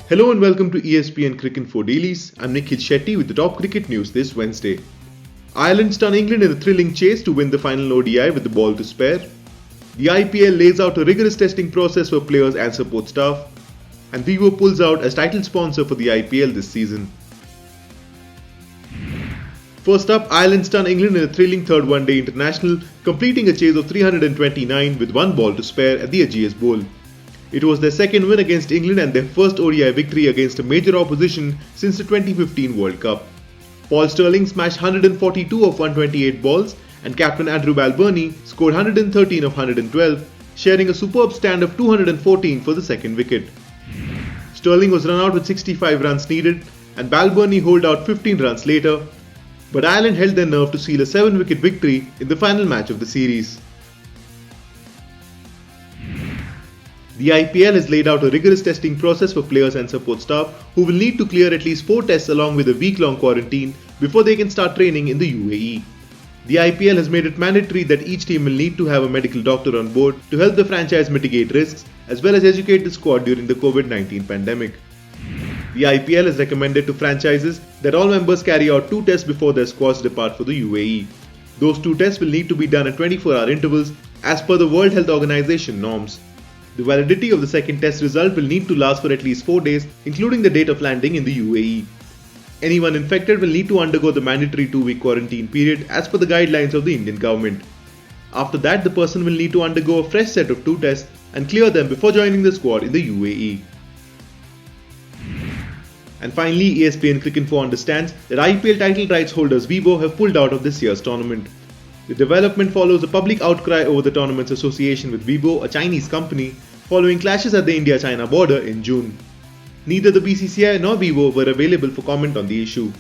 Hello and welcome to ESPN Cricinfo Dailies. I'm Nikhil Shetty with the top cricket news this Wednesday. Ireland stun England in a thrilling chase to win the final ODI with the ball to spare. The IPL lays out a rigorous testing process for players and support staff. And Vivo pulls out as title sponsor for the IPL this season. First up, Ireland stun England in a thrilling third one-day international, completing a chase of 329 with one ball to spare at the Ageas Bowl. It was their second win against England and their first ODI victory against a major opposition since the 2015 World Cup. Paul Stirling smashed 142 of 128 balls and captain Andrew Balbirnie scored 113 of 112, sharing a superb stand of 214 for the second wicket. Stirling was run out with 65 runs needed and Balbirnie holed out 15 runs later, but Ireland held their nerve to seal a 7-wicket victory in the final match of the series. The IPL has laid out a rigorous testing process for players and support staff who will need to clear at least 4 tests along with a week-long quarantine before they can start training in the UAE. The IPL has made it mandatory that each team will need to have a medical doctor on board to help the franchise mitigate risks as well as educate the squad during the COVID-19 pandemic. The IPL has recommended to franchises that all members carry out 2 tests before their squads depart for the UAE. Those 2 tests will need to be done at 24-hour intervals as per the World Health Organization norms. The validity of the second test result will need to last for at least 4 days, including the date of landing in the UAE. Anyone infected will need to undergo the mandatory 2-week quarantine period as per the guidelines of the Indian government. After that, the person will need to undergo a fresh set of 2 tests and clear them before joining the squad in the UAE. And finally, ESPN Cricinfo understands that IPL title rights holders Vivo have pulled out of this year's tournament. The development follows a public outcry over the tournament's association with Vivo, a Chinese company, following clashes at the India-China border in June. Neither the BCCI nor Vivo were available for comment on the issue.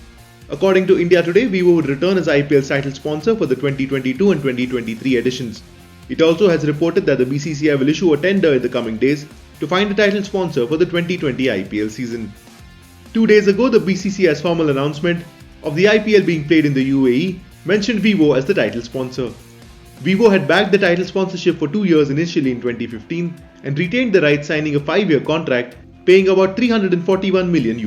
According to India Today, Vivo would return as IPL's title sponsor for the 2022 and 2023 editions. It also has reported that the BCCI will issue a tender in the coming days to find a title sponsor for the 2020 IPL season. 2 days ago, the BCCI's formal announcement of the IPL being played in the UAE mentioned Vivo as the title sponsor. Vivo had backed the title sponsorship for 2 years initially in 2015 and retained the rights, signing a 5-year contract paying about $341 million.